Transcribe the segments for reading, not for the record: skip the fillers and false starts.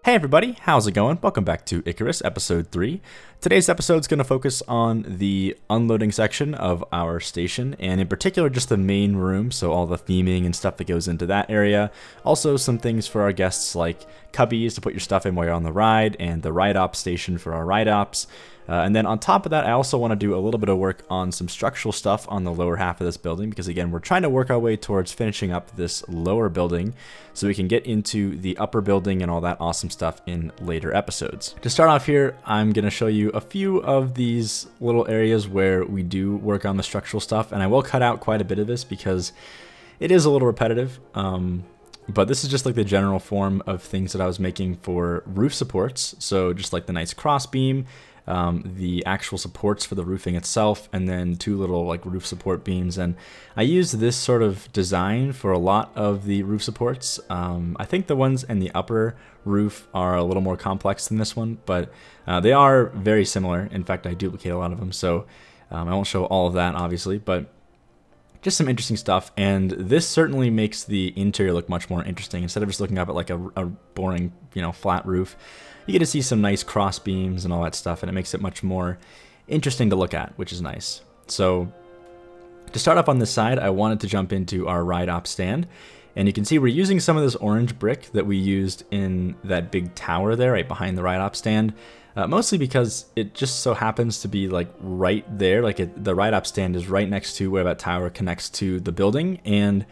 Hey everybody, how's it going? Welcome back to Icarus, episode 3. Today's episode is going to focus on the unloading section of our station, and in particular just the main room, so all the theming and stuff that goes into that area. Also some things for our guests like cubbies to put your stuff in while you're on the ride, and the ride op station for our ride ops. And then on top of that, I also want to do a little bit of work on some structural stuff on the lower half of this building, because again, we're trying to work our way towards finishing up this lower building so we can get into the upper building and all that awesome stuff in later episodes. To start off here, I'm going to show you a few of these little areas where we do work on the structural stuff, and I will cut out quite a bit of this because it is a little repetitive. But this is just like the general form of things that I was making for roof supports. So just like the nice cross beam, the actual supports for the roofing itself, and then two little like roof support beams. And I used this sort of design for a lot of the roof supports. I think the ones in the upper roof are a little more complex than this one, but they are very similar. In fact, I duplicate a lot of them, so I won't show all of that obviously, but just some interesting stuff. And this certainly makes the interior look much more interesting. Instead of just looking up at like a boring, flat roof, you get to see some nice cross beams and all that stuff, and it makes it much more interesting to look at, which is nice. So to start off on this side, I wanted to jump into our ride op stand, and you can see we're using some of this orange brick that we used in that big tower there right behind the ride op stand. Mostly because it just so happens to be like right there, the ride op stand is right next to where that tower connects to the building, and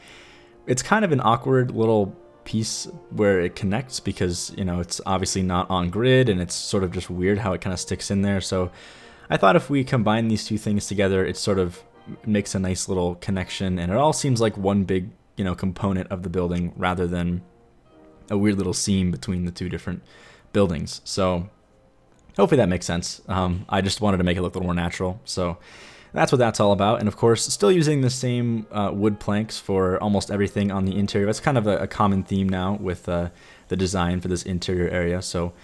it's kind of an awkward little piece where it connects because it's obviously not on grid, and it's sort of just weird how it kind of sticks in there. So I thought if we combine these two things together, it sort of makes a nice little connection, and it all seems like one big component of the building rather than a weird little seam between the two different buildings. So hopefully that makes sense. I just wanted to make it look a little more natural. So that's what that's all about. And of course, still using the same wood planks for almost everything on the interior. That's kind of a common theme now with the design for this interior area. So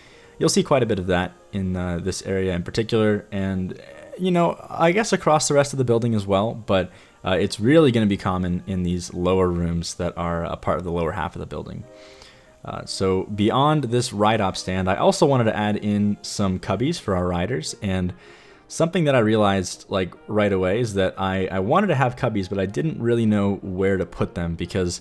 you'll see quite a bit of that in this area in particular. And, I guess across the rest of the building as well. But it's really going to be common in these lower rooms that are a part of the lower half of the building. So beyond this ride op stand, I also wanted to add in some cubbies for our riders, and something that I realized like right away is that I wanted to have cubbies, but I didn't really know where to put them because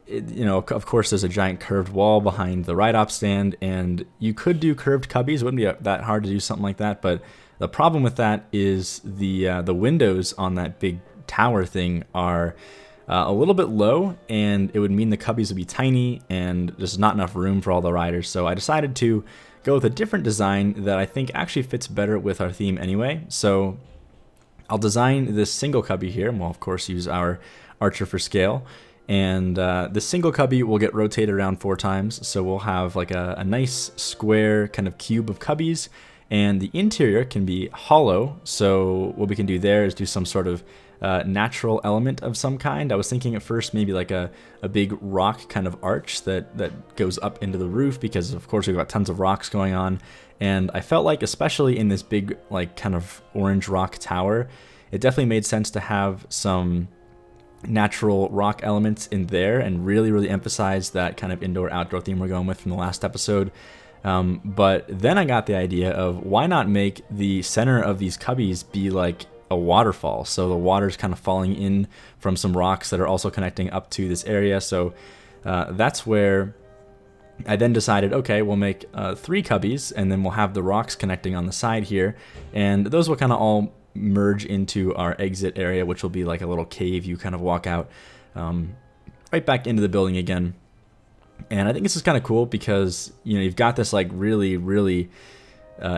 of course there's a giant curved wall behind the ride op stand, and you could do curved cubbies. It wouldn't be that hard to do something like that, but the problem with that is the windows on that big tower thing are a little bit low, and it would mean the cubbies would be tiny and there's not enough room for all the riders. So I decided to go with a different design that I think actually fits better with our theme anyway. So I'll design this single cubby here, and we'll of course use our archer for scale. And the single cubby will get rotated around 4 times, so we'll have like a nice square kind of cube of cubbies, and the interior can be hollow. So what we can do there is do some sort of natural element of some kind. I was thinking at first maybe like a big rock kind of arch that goes up into the roof, because of course we've got tons of rocks going on, and I felt like especially in this big like kind of orange rock tower, it definitely made sense to have some natural rock elements in there and really emphasize that kind of indoor outdoor theme we're going with from the last episode. But then I got the idea of why not make the center of these cubbies be like a waterfall, so the water's kind of falling in from some rocks that are also connecting up to this area. So that's where I then decided, okay, we'll make 3 cubbies, and then we'll have the rocks connecting on the side here, and those will kind of all merge into our exit area, which will be like a little cave you kind of walk out right back into the building again. And I think this is kind of cool because you've got this like really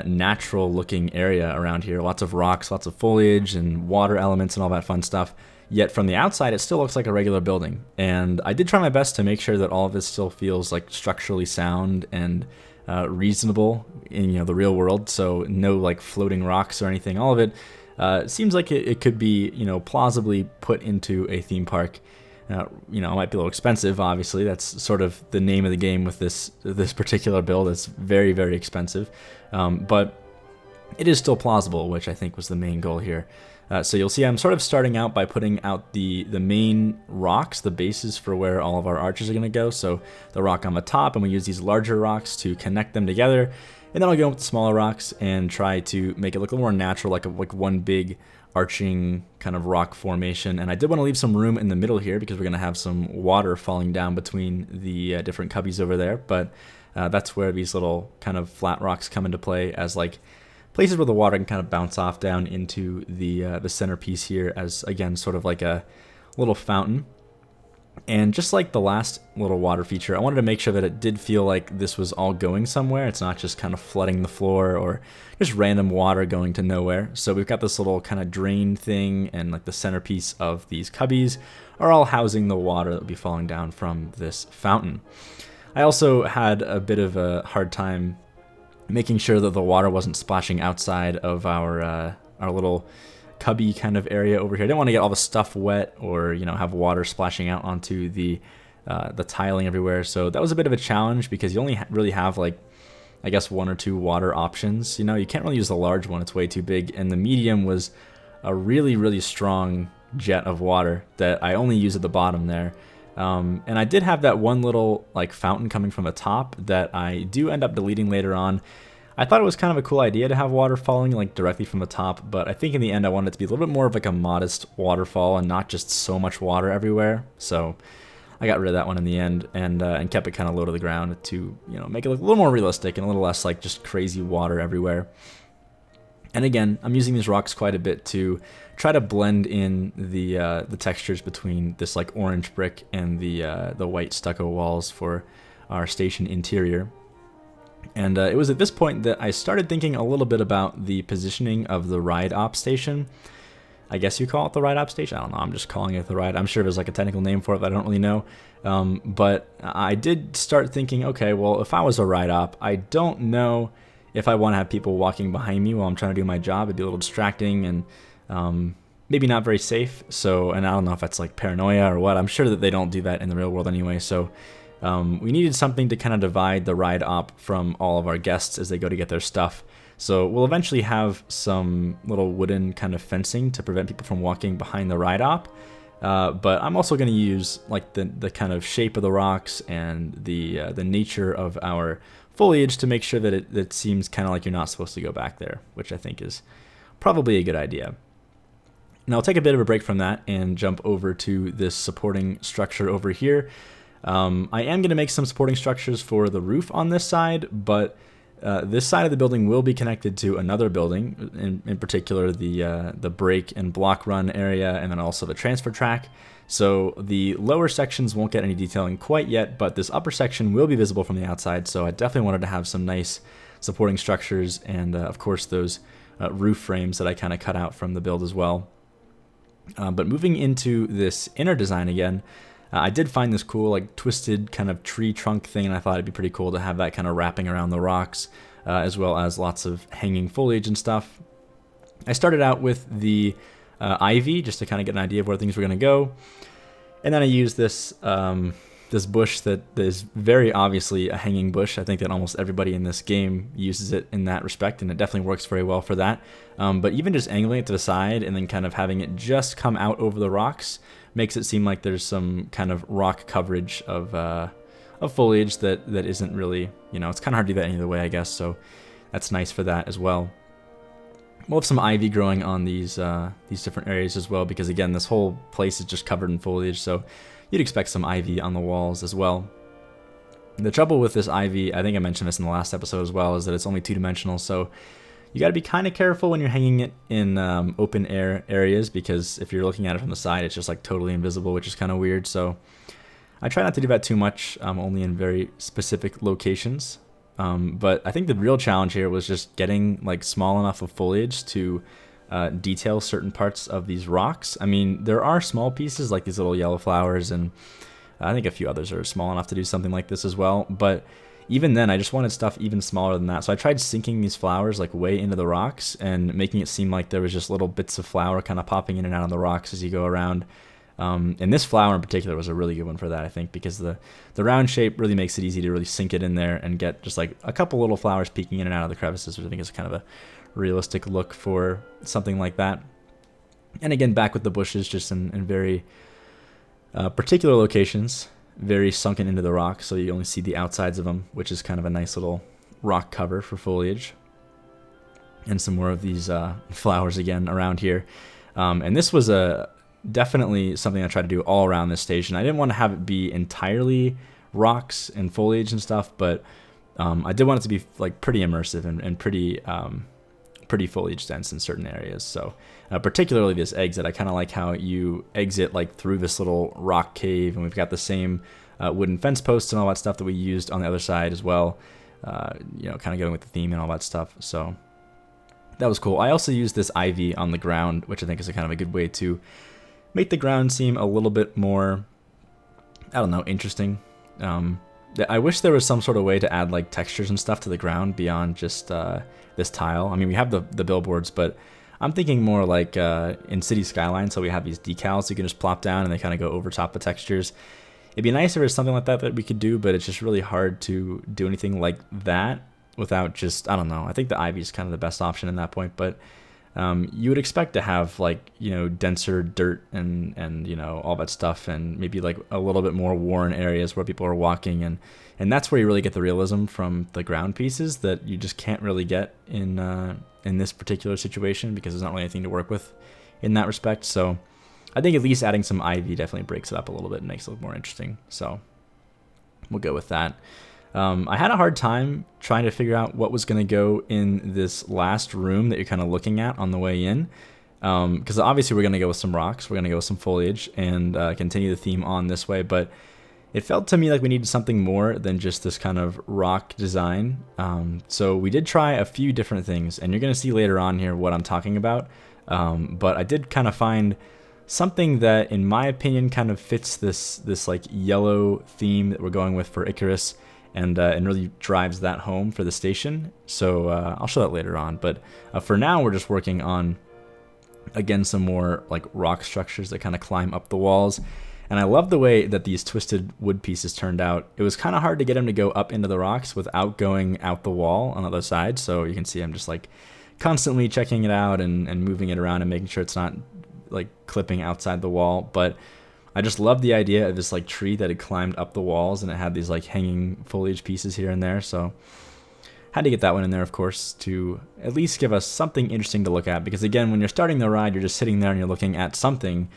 natural looking area around here, lots of rocks, lots of foliage and water elements and all that fun stuff, yet from the outside it still looks like a regular building. And I did try my best to make sure that all of this still feels like structurally sound and reasonable in the real world, so no like floating rocks or anything. All of it seems like it could be plausibly put into a theme park. It might be a little expensive, obviously. That's sort of the name of the game with this particular build. It's very expensive, but it is still plausible, which I think was the main goal here. So you'll see I'm sort of starting out by putting out the main rocks, the bases for where all of our arches are going to go. So the rock on the top, and we use these larger rocks to connect them together. And then I'll go with the smaller rocks and try to make it look a little more natural, like one big arching kind of rock formation. And I did want to leave some room in the middle here because we're going to have some water falling down between the different cubbies over there. But that's where these little kind of flat rocks come into play as like places where the water can kind of bounce off down into the centerpiece here as, again, sort of like a little fountain. And just like the last little water feature, I wanted to make sure that it did feel like this was all going somewhere. It's not just kind of flooding the floor or just random water going to nowhere. So we've got this little kind of drain thing, and like the centerpiece of these cubbies are all housing the water that will be falling down from this fountain. I also had a bit of a hard time making sure that the water wasn't splashing outside of our little cubby kind of area over here. I didn't want to get all the stuff wet or, you know, have water splashing out onto the tiling everywhere. So that was a bit of a challenge because you only really have like, I guess, 1 or 2 water options. You know, you can't really use the large one. It's way too big. And the medium was a really, really strong jet of water that I only use at the bottom there. And I did have that one little like fountain coming from the top that I do end up deleting later on. I thought it was kind of a cool idea to have water falling like directly from the top, but I think in the end I wanted it to be a little bit more of like a modest waterfall and not just so much water everywhere. So I got rid of that one in the end and kept it kind of low to the ground to, you know, make it look a little more realistic and a little less like just crazy water everywhere. And again, I'm using these rocks quite a bit to try to blend in the textures between this like orange brick and the white stucco walls for our station interior. And it was at this point that I started thinking a little bit about the positioning of the ride op station. I guess you call it the ride op station. I don't know. I'm just calling it the ride. I'm sure there's like a technical name for it, but I don't really know. But I did start thinking, okay, well, if I was a ride op, I don't know if I want to have people walking behind me while I'm trying to do my job. It'd be a little distracting and maybe not very safe. So, and I don't know if that's like paranoia or what. I'm sure that they don't do that in the real world anyway. So we needed something to kind of divide the ride op from all of our guests as they go to get their stuff. So we'll eventually have some little wooden kind of fencing to prevent people from walking behind the ride op. But I'm also going to use like the kind of shape of the rocks and the nature of our foliage to make sure that it seems kind of like you're not supposed to go back there, which I think is probably a good idea. Now I'll take a bit of a break from that and jump over to this supporting structure over here. I am going to make some supporting structures for the roof on this side, but this side of the building will be connected to another building, in particular the brake and block run area, and then also the transfer track. So the lower sections won't get any detailing quite yet, but this upper section will be visible from the outside, so I definitely wanted to have some nice supporting structures and, of course, those roof frames that I kind of cut out from the build as well. But moving into this inner design again, I did find this cool like twisted kind of tree trunk thing, and I thought it'd be pretty cool to have that kind of wrapping around the rocks, as well as lots of hanging foliage and stuff. I started out with the ivy just to kind of get an idea of where things were going to go, and then I used this this bush that is very obviously a hanging bush. I think that almost everybody in this game uses it in that respect, and it definitely works very well for that. But even just angling it to the side and then kind of having it just come out over the rocks makes it seem like there's some kind of rock coverage of foliage that isn't really, you know, it's kind of hard to do that any other way, I guess. So that's nice for that as well. We'll have some ivy growing on these different areas as well, because again, this whole place is just covered in foliage, so you'd expect some ivy on the walls as well. The trouble with this ivy, I think I mentioned this in the last episode as well, is that it's only two-dimensional, so you got to be kind of careful when you're hanging it in open air areas, because if you're looking at it from the side, it's just like totally invisible, which is kind of weird. So I try not to do that too much, only in very specific locations. But I think the real challenge here was just getting like small enough of foliage to detail certain parts of these rocks. I mean, there are small pieces like these little yellow flowers, and I think a few others are small enough to do something like this as well. But even then, I just wanted stuff even smaller than that. So I tried sinking these flowers like way into the rocks and making it seem like there was just little bits of flower kind of popping in and out of the rocks as you go around. And this flower in particular was a really good one for that, I think, because the round shape really makes it easy to really sink it in there and get just like a couple little flowers peeking in and out of the crevices, which I think is kind of a realistic look for something like that. And again, back with the bushes, just in very particular locations, very sunken into the rock, so you only see the outsides of them, which is kind of a nice little rock cover for foliage. And some more of these flowers again around here. And this was definitely something I tried to do all around this station. I didn't want to have it be entirely rocks and foliage and stuff, but I did want it to be like pretty immersive and pretty foliage dense in certain areas. So particularly this exit, I kind of like how you exit like through this little rock cave, and we've got the same wooden fence posts and all that stuff that we used on the other side as well. You know, kind of going with the theme and all that stuff. So that was cool. I also used this ivy on the ground, which I think is a kind of a good way to make the ground seem a little bit more, I don't know, interesting. I wish there was some sort of way to add like textures and stuff to the ground beyond just this tile. I mean, we have the billboards, but I'm thinking more like in City Skyline, so we have these decals you can just plop down and they kind of go over top of textures. It'd be nice if there was something like that we could do, but it's just really hard to do anything like that without just, I don't know. I think the ivy is kind of the best option in that point, but you would expect to have like, you know, denser dirt and you know, all that stuff, and maybe like a little bit more worn areas where people are walking, and that's where you really get the realism from the ground pieces that you just can't really get in this particular situation, because there's not really anything to work with in that respect. So I think at least adding some ivy definitely breaks it up a little bit and makes it look more interesting. So we'll go with that. I had a hard time trying to figure out what was going to go in this last room that you're kind of looking at on the way in, because obviously we're going to go with some rocks, we're going to go with some foliage, and continue the theme on this way, but it felt to me like we needed something more than just this kind of rock design. So we did try a few different things, and you're going to see later on here what I'm talking about, but I did kind of find something that, in my opinion, kind of fits this like yellow theme that we're going with for Icarus, and really drives that home for the station. So I'll show that later on. But for now, we're just working on, again, some more like rock structures that kind of climb up the walls. And I love the way that these twisted wood pieces turned out. It was kind of hard to get them to go up into the rocks without going out the wall on the other side. So you can see I'm just like constantly checking it out and moving it around and making sure it's not like clipping outside the wall. But I just love the idea of this like tree that had climbed up the walls, and it had these like hanging foliage pieces here and there. So had to get that one in there, of course, to at least give us something interesting to look at, because again, when you're starting the ride, you're just sitting there and you're looking at something,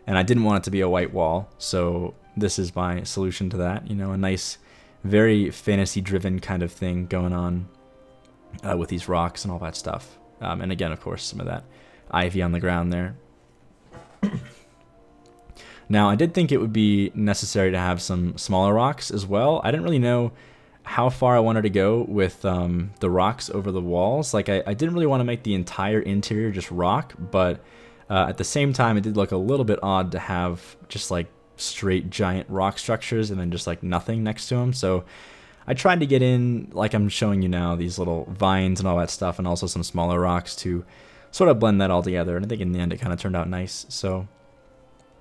and I didn't want it to be a white wall. So this is my solution to that, you know, a nice, very fantasy driven kind of thing going on with these rocks and all that stuff. And again, of course, some of that ivy on the ground there. Now, I did think it would be necessary to have some smaller rocks as well. I didn't really know how far I wanted to go with the rocks over the walls. Like, I didn't really want to make the entire interior just rock, but at the same time, it did look a little bit odd to have just like straight giant rock structures and then just like nothing next to them. So I tried to get in, like I'm showing you now, these little vines and all that stuff, and also some smaller rocks to sort of blend that all together. And I think in the end, it kind of turned out nice. So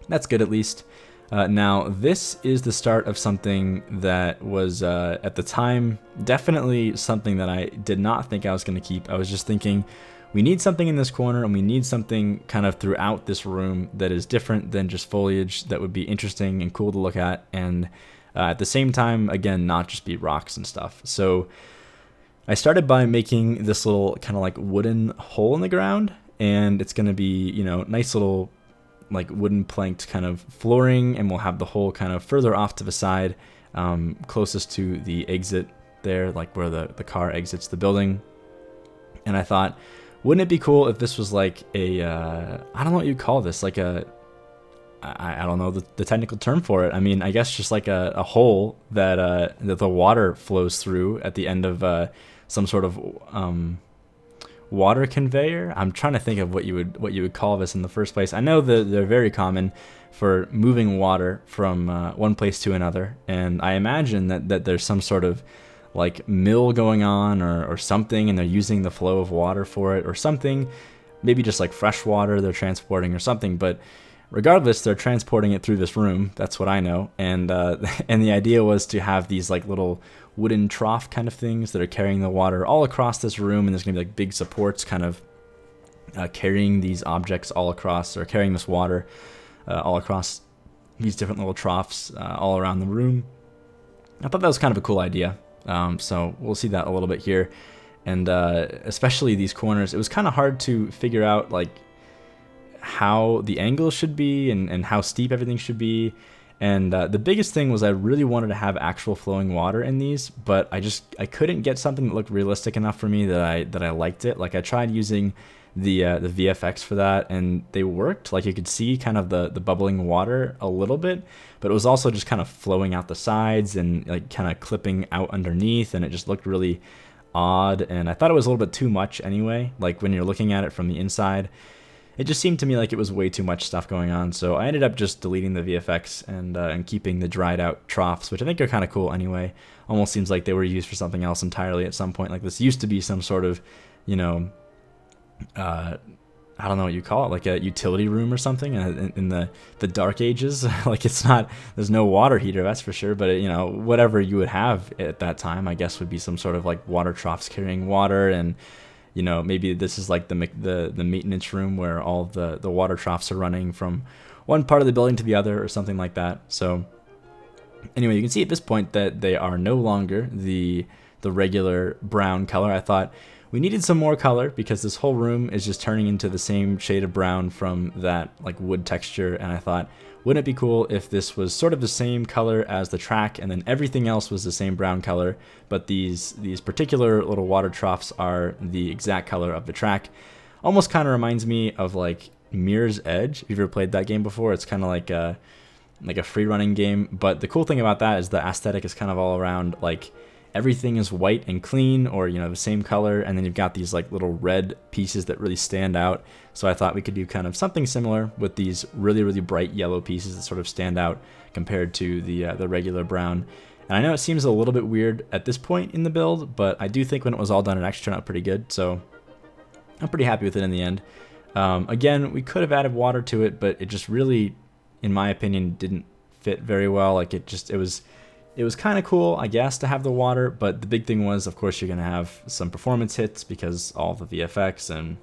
that's good, at least. Now, this is the start of something that was, at the time, definitely something that I did not think I was going to keep. I was just thinking, we need something in this corner, and we need something kind of throughout this room that is different than just foliage, that would be interesting and cool to look at, and at the same time, again, not just be rocks and stuff. So I started by making this little kind of like wooden hole in the ground, and it's going to be, you know, nice little like wooden planked kind of flooring, and we'll have the hole kind of further off to the side, closest to the exit there, like where the car exits the building. And I thought, wouldn't it be cool if this was like a, I don't know what you call this, like a, I don't know the technical term for it. I mean, I guess just like a hole that the water flows through at the end of some sort of water conveyor. I'm trying to think of what you would call this in the first place. I know that they're very common for moving water from one place to another, and I imagine that there's some sort of like mill going on or something, and they're using the flow of water for it or something. Maybe just like fresh water they're transporting or something, but regardless, they're transporting it through this room. That's what I know. And and the idea was to have these like little wooden trough kind of things that are carrying the water all across this room, and there's gonna be like big supports kind of carrying these objects all across, or carrying this water all across these different little troughs all around the room. I thought that was kind of a cool idea. So we'll see that a little bit here. And especially these corners, it was kind of hard to figure out like how the angle should be and how steep everything should be. And the biggest thing was I really wanted to have actual flowing water in these, but I couldn't get something that looked realistic enough for me that I liked it. Like I tried using the VFX for that, and they worked. Like you could see kind of the bubbling water a little bit, but it was also just kind of flowing out the sides and like kind of clipping out underneath, and it just looked really odd. And I thought it was a little bit too much anyway. Like when you're looking at it from the inside, it just seemed to me like it was way too much stuff going on. So I ended up just deleting the VFX and keeping the dried out troughs, which I think are kind of cool anyway. Almost seems like they were used for something else entirely at some point. Like this used to be some sort of, you know, I don't know what you call it, like a utility room or something in the dark ages. Like it's not, there's no water heater, that's for sure, but you know, whatever you would have at that time, I guess would be some sort of like water troughs carrying water. And you know, maybe this is like the maintenance room where all the water troughs are running from one part of the building to the other or something like that. So anyway, you can see at this point that they are no longer the regular brown color. I thought we needed some more color because this whole room is just turning into the same shade of brown from that like wood texture. And I thought, wouldn't it be cool if this was sort of the same color as the track and then everything else was the same brown color, but these particular little water troughs are the exact color of the track. Almost kind of reminds me of like Mirror's Edge. If you've ever played that game before, it's kind of like a free running game. But the cool thing about that is the aesthetic is kind of all around like everything is white and clean, or you know, the same color, and then you've got these like little red pieces that really stand out. So I thought we could do kind of something similar with these really, really bright yellow pieces that sort of stand out compared to the regular brown. And I know it seems a little bit weird at this point in the build, but I do think when it was all done, it actually turned out pretty good. So I'm pretty happy with it in the end. Again, we could have added water to it, but it just really, in my opinion, didn't fit very well. Like it was kind of cool, I guess, to have the water, but the big thing was, of course, you're going to have some performance hits because all the VFX, and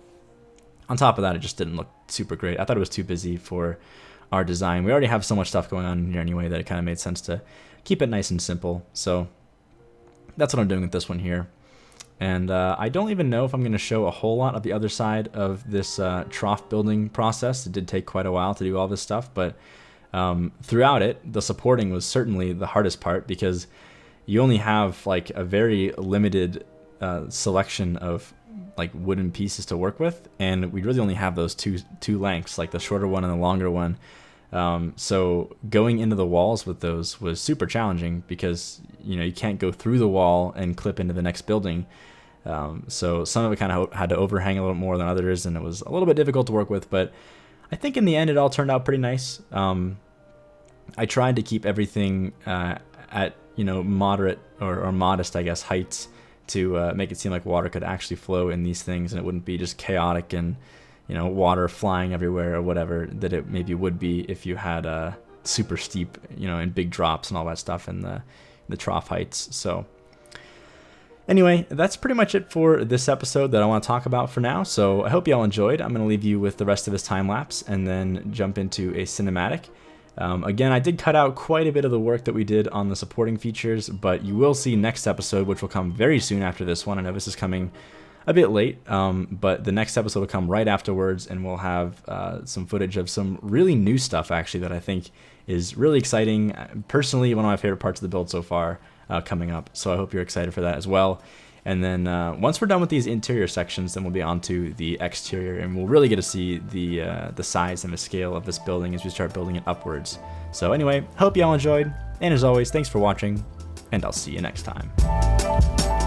on top of that, it just didn't look super great. I thought it was too busy for our design. We already have so much stuff going on here anyway that it kind of made sense to keep it nice and simple. So that's what I'm doing with this one here. And I don't even know if I'm going to show a whole lot of the other side of this trough building process. It did take quite a while to do all this stuff, but throughout it, the supporting was certainly the hardest part because you only have like a very limited selection of like wooden pieces to work with, and we really only have those two lengths, like the shorter one and the longer one. So going into the walls with those was super challenging because you know, you can't go through the wall and clip into the next building. So some of it kind of had to overhang a little more than others, and it was a little bit difficult to work with, but I think in the end it all turned out pretty nice. I tried to keep everything at, you know, moderate or modest, I guess, heights to make it seem like water could actually flow in these things, and it wouldn't be just chaotic and, you know, water flying everywhere or whatever that it maybe would be if you had super steep, you know, and big drops and all that stuff in the trough heights. So anyway, that's pretty much it for this episode that I want to talk about for now. So I hope you all enjoyed. I'm going to leave you with the rest of this time lapse and then jump into a cinematic. Again, I did cut out quite a bit of the work that we did on the supporting features, but you will see next episode, which will come very soon after this one. I know this is coming a bit late, but the next episode will come right afterwards, and we'll have some footage of some really new stuff, actually, that I think is really exciting. Personally, one of my favorite parts of the build so far coming up, so I hope you're excited for that as well. And then once we're done with these interior sections, then we'll be on to the exterior, and we'll really get to see the size and the scale of this building as we start building it upwards. So anyway, hope you all enjoyed, and as always, thanks for watching, and I'll see you next time.